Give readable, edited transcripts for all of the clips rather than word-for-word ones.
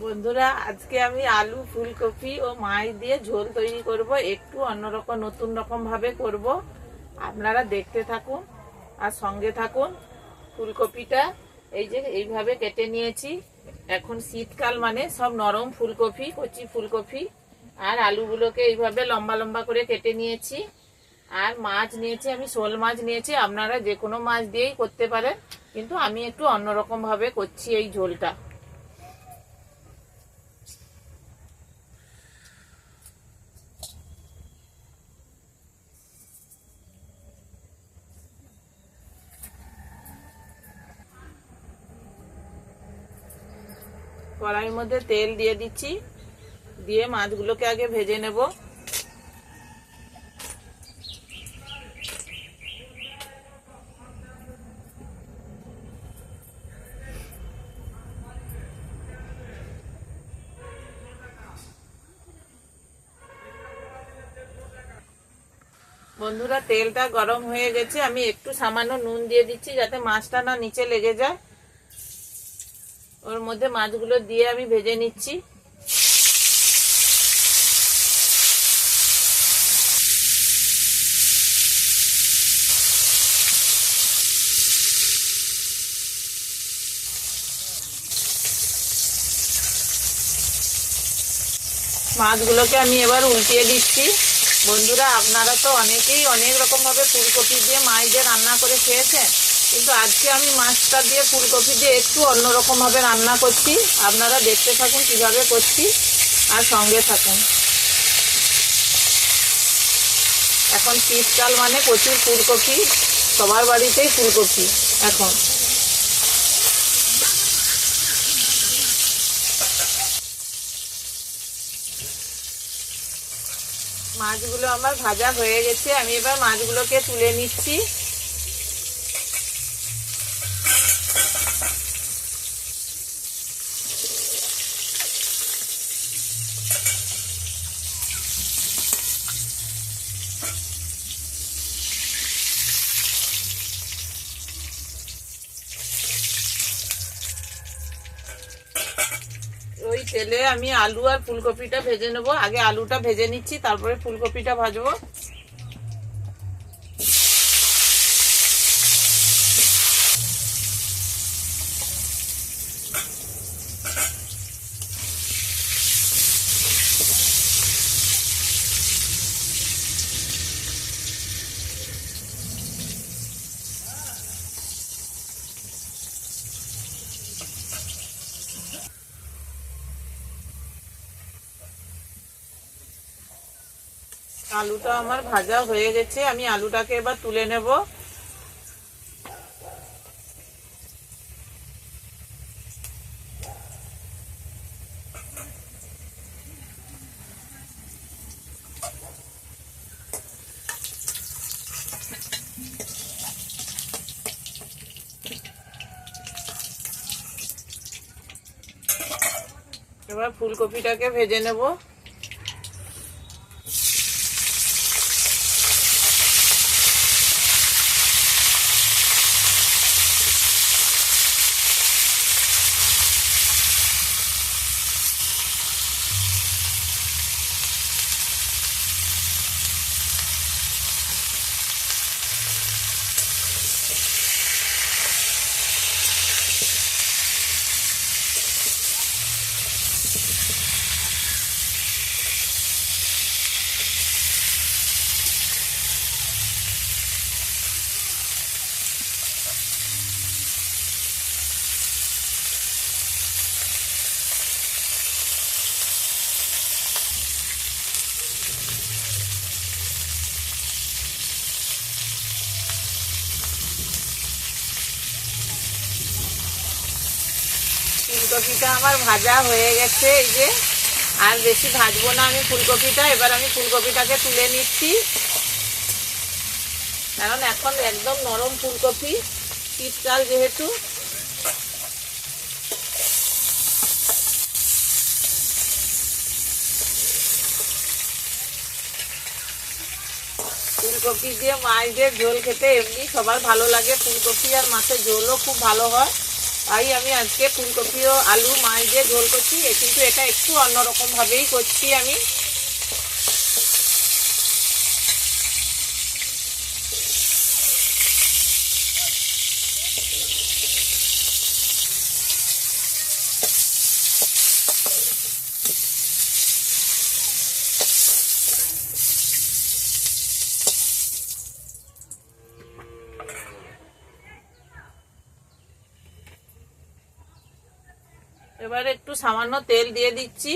বন্ধুরা, আজকে আমি আলু ফুলকপি ও মাছ দিয়ে ঝোল তৈরি করব। একটু অন্যরকম নতুন রকম ভাবে করব। আপনারা দেখতে থাকুন আর সঙ্গে থাকুন। ফুলকপিটা এই যে এইভাবে কেটে নিয়েছি। এখন শীতকাল মানে সব নরম ফুলকপি, কচি ফুলকপি। আর আলুগুলোকে এইভাবে লম্বা লম্বা করে কেটে নিয়েছি। আর মাছ নিয়েছি, আমি শোল মাছ নিয়েছি। আপনারা যে কোনো মাছ দিয়েই করতে পারেন, কিন্তু আমি একটু অন্যরকম ভাবে করছি এই ঝোলটা। কড়াইয়ের মধ্যে তেল দিয়ে দিচ্ছি, দিয়ে মাছগুলোকে আগে ভেজে নেব। বন্ধুরা, তেলটা গরম হয়ে গেছে। আমি একটু সামান্য নুন দিয়ে দিচ্ছি যাতে মাছটা না নিচে লেগে যায়। ওর মধ্যে মাছগুলো দিয়ে আমি ভেজে নিচ্ছি। মাছগুলোকে আমি এবার উল্টিয়ে দিচ্ছি। বন্ধুরা, আপনারা তো অনেকেই অনেক রকম ভাবে ফুলকপি দিয়ে মাছ দিয়ে রান্না করে খেয়েছেন, কিন্তু আজকে আমি মাছটা দিয়ে ফুলকপি দিয়ে একটু অন্যরকম ভাবে রান্না করছি। আপনারা দেখতে থাকুন কিভাবে করছি আর সঙ্গে থাকুন। এখন শীতকাল মানে প্রচুর ফুলকপি, সবার বাড়িতেই ফুলকপি এখন। মাছগুলো আমার ভাজা হয়ে গেছে, আমি এবার মাছগুলোকে তুলে নিচ্ছি। ওই তেলে আমি আলু আর ফুলকপিটা ভেজে নেবো। আগে আলুটা ভেজে নিচ্ছি, তারপরে ফুলকপিটা ভাজবো। আলুটা আমার ভাজা হয়ে গেছে, আমি আলুটাকে এবার তুলে নেব। এবার ফুলকপিটাকে ভেজে নেব। ফুলকপিটা আমার ভাজা হয়ে গেছে, এই যে। আর বেশি ভাজবো না আমি ফুলকপিটা। এবার আমি ফুলকপিটাকে তুলে নিচ্ছি, কারণ এখন একদম নরম ফুলকপি, শীতকাল যেহেতু। ফুলকপি দিয়ে মাছ দিয়ে ঝোল খেতে এমনি সবার ভালো লাগে। ফুলকপি আর মাছের ঝোলও খুব ভালো হয়। তাই আমি আজকে ফুলকপি ও আলু মাছ দিয়ে ঝোল করছি, কিন্তু এটা একটু অন্যরকম ভাবেই করছি আমি। এবারে একটু সামান্য তেল দিয়ে দিচ্ছি।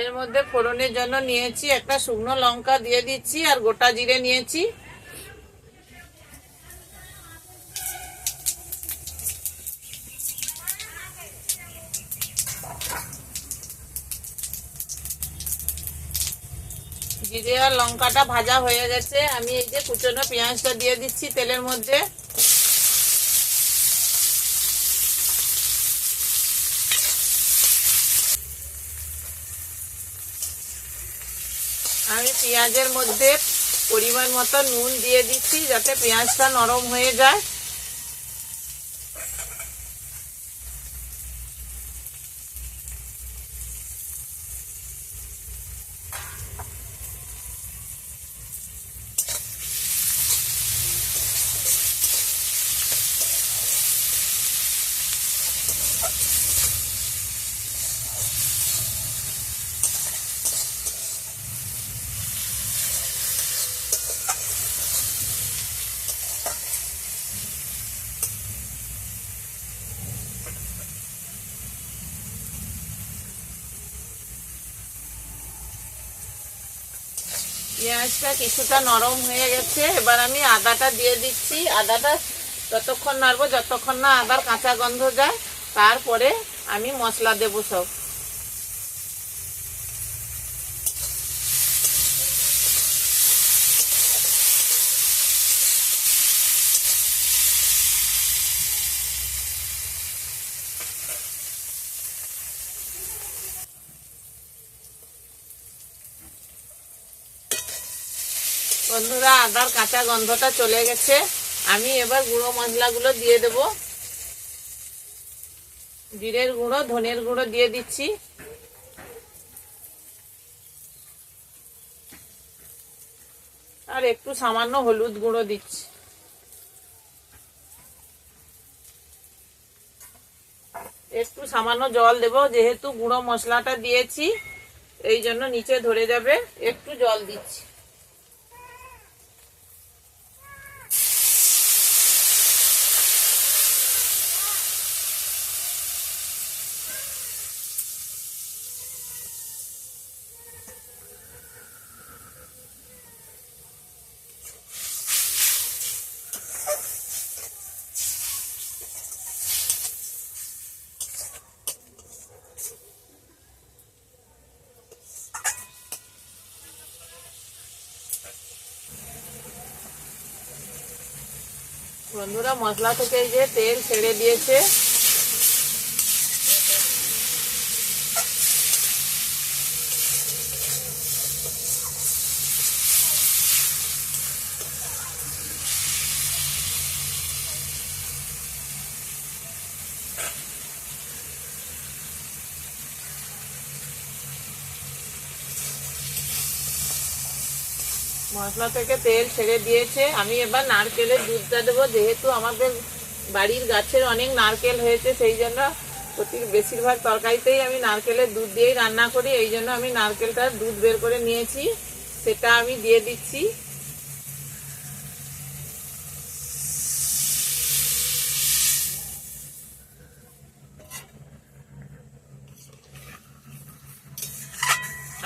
এর মধ্যে ফোড়নের জন্য নিয়েছি একটা শুকনো লঙ্কা দিয়ে দিচ্ছি, আর গোটা জিরে নিয়েছি। জিরে আর লঙ্কাটা ভাজা হয়ে গেছে, আমি এই যে কুচনো পেঁয়াজটা দিয়ে দিচ্ছি তেলের মধ্যে। আমি পেঁয়াজের মধ্যে পরিমাণ মতো নুন দিয়ে দিচ্ছি যাতে পেঁয়াজটা নরম হয়ে যায়। পেঁয়াজটা কিছুটা নরম হয়ে গেছে, এবার আমি আদাটা দিয়ে দিচ্ছি। আদাটা ততক্ষণ নাড়বো যতক্ষণ না আদার কাঁচা গন্ধ যায়, তারপরে আমি মশলা দেবো সব। বন্ধুরা, আদার কাঁচা গন্ধটা চলে গেছে, আমি এবার গুঁড়ো মশলাগুলো দিয়ে দেব। জিরের গুঁড়ো, ধনের গুঁড়ো দিয়ে দিচ্ছি। আর একটু সামান্য হলুদ গুঁড়ো দিচ্ছি। একটু সামান্য জল দেব, যেহেতু গুঁড়ো মশলাটা দিয়েছি এই জন্য নিচে ধরে যাবে, একটু জল দিচ্ছি। বন্ধুরা, মশলা থেকে এই যে তেল ছেড়ে দিয়েছে। মশলা থেকে তেল ছেড়ে দিয়েছে, আমি এবার নারকেলের দুধটা দেবো। যেহেতু আমাদের বাড়ির গাছের অনেক নারকেল হয়েছে, সেই জন্য বেশিরভাগ তরকারিতেই আমি নারকেলের দুধ দিয়েই রান্না করি, এই জন্য আমি নারকেলটার দুধ বের করে নিয়েছি, সেটা আমি দিয়ে দিচ্ছি।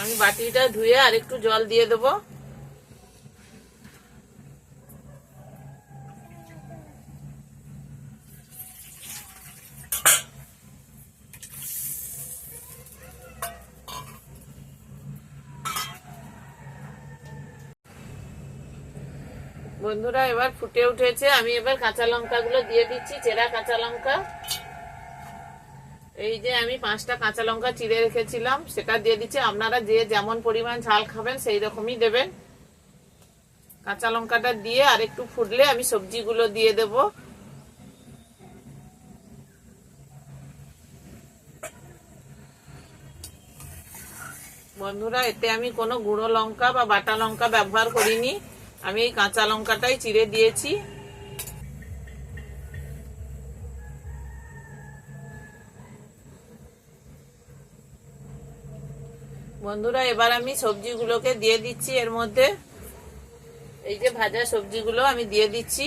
আমি বাটিটা ধুয়ে আর একটু জল দিয়ে দেবো। বন্ধুরা, এবার ফুটে উঠেছে, আমি এবার কাঁচা লঙ্কা গুলো দিয়ে দিচ্ছি, চেরা কাঁচা লঙ্কা। এই যে আমি 5টা কাঁচা লঙ্কা চিড়ে রেখেছিলাম সেটা দিয়ে দিচ্ছি। আপনারা যে যেমন পরিমাণ ঝাল খাবেন সেই রকমই দেবেন। কাঁচা লঙ্কাটা দিয়ে আর একটু ফুটলে আমি সবজিগুলো দিয়ে দেব। বন্ধুরা, এতে আমি কোনো গুঁড়ো লঙ্কা বা বাটা লঙ্কা ব্যবহার করিনি, আমি এই কাঁচা লঙ্কাটাই চিড়ে দিয়েছি। বন্ধুরা, এবার আমি সবজিগুলোকে দিয়ে দিচ্ছি এর মধ্যে। এই যে ভাজা সবজিগুলো আমি দিয়ে দিচ্ছি।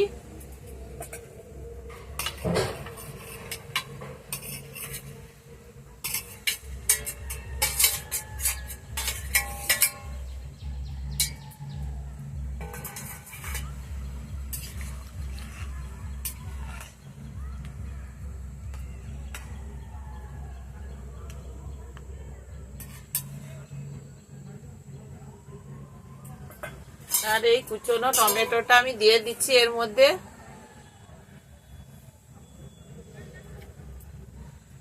আর এই কুচনো টমেটোটা আমি দিয়ে দিচ্ছি এর মধ্যে,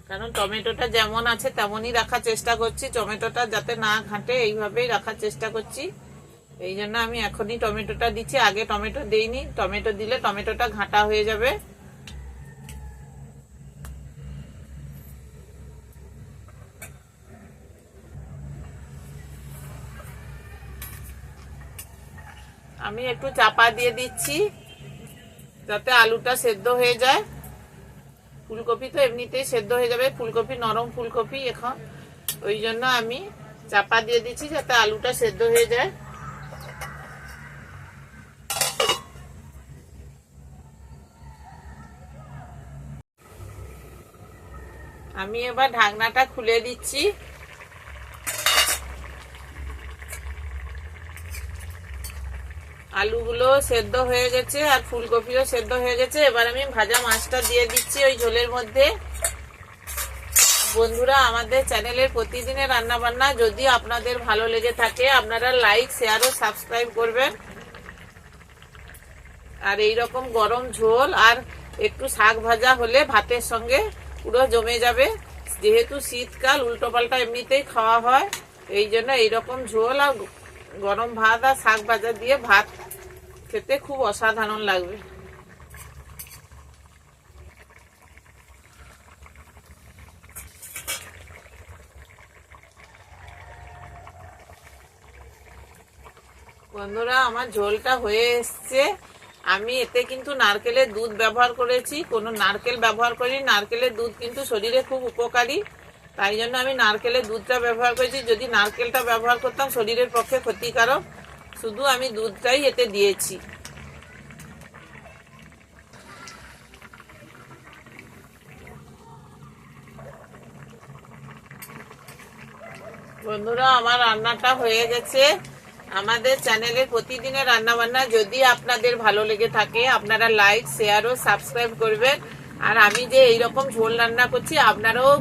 কারণ টমেটোটা যেমন আছে তেমনই রাখার চেষ্টা করছি, টমেটোটা যাতে না ঘাটে এইভাবেই রাখার চেষ্টা করছি। এই জন্য আমি এখনই টমেটোটা দিচ্ছি, আগে টমেটো দেইনি। টমেটো দিলে টমেটোটা ঘাটা হয়ে যাবে। আমি একটু চাপা দিয়ে দিচ্ছি যাতে আলুটা সেদ্ধ হয়ে যায়। ফুলকপি তো এমনিতেই সেদ্ধ হয়ে যাবে, ফুলকপি নরম ফুলকপি এখন, ওই জন্য আমি চাপা দিয়ে দিচ্ছি যাতে আলুটা সেদ্ধ হয়ে যায়। আমি এবার ঢাকনাটা খুলে দিচ্ছি। আলুগুলো সেদ্ধ হয়ে গেছে আর ফুলকপিও সেদ্ধ হয়ে গেছে। এবার আমি ভাজা মাছটা দিয়ে দিচ্ছি ওই ঝোলের মধ্যে। বন্ধুরা, আমাদের চ্যানেলের প্রতিদিনের রান্না বান্না যদি আপনাদের ভালো লেগে থাকে আপনারা লাইক, শেয়ার ও সাবস্ক্রাইব করবেন। আর এই রকম গরম ঝোল আর একটু শাক ভাজা হলে ভাতের সঙ্গে পুরো জমে যাবে। যেহেতু শীতকাল, উল্টো পাল্টা এমনিতেই খাওয়া হয়, এই জন্য এইরকম ঝোল আর গরম ভাত আর শাক ভাজা দিয়ে ভাত খেতে খুব অসাধারণ লাগবে। বন্ধুরা, আমার ঝোলটা হয়ে এসছে। আমি এতে কিন্তু নারকেলের দুধ ব্যবহার করেছি, কোনো নারকেল ব্যবহার করিনি। নারকেলের দুধ কিন্তু শরীরে খুব উপকারী, তাই জন্য আমি নারকেলের দুধটা ব্যবহার করেছি। যদি নারকেলটা ব্যবহার করতাম শরীরের পক্ষে ক্ষতিকারক, শুধু আমি দুধটাই এতে দিয়েছি। বন্ধুরা, আমার রান্নাটা হয়ে গেছে। আমাদের চ্যানেলের প্রতিদিনের রান্না বান্না যদি আপনাদের ভালো লেগে থাকে আপনারা লাইক, শেয়ার ও সাবস্ক্রাইব করবেন। আর আমি যে এইরকম ঝোল রান্না করছি আপনারাও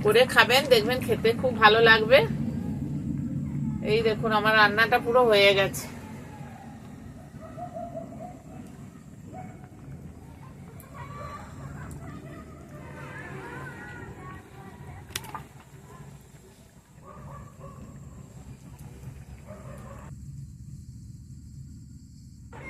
করে খাবেন, দেখবেন খেতে খুব ভালো লাগবে। এই দেখুন আমার রান্নাটা পুরো হয়ে গেছে।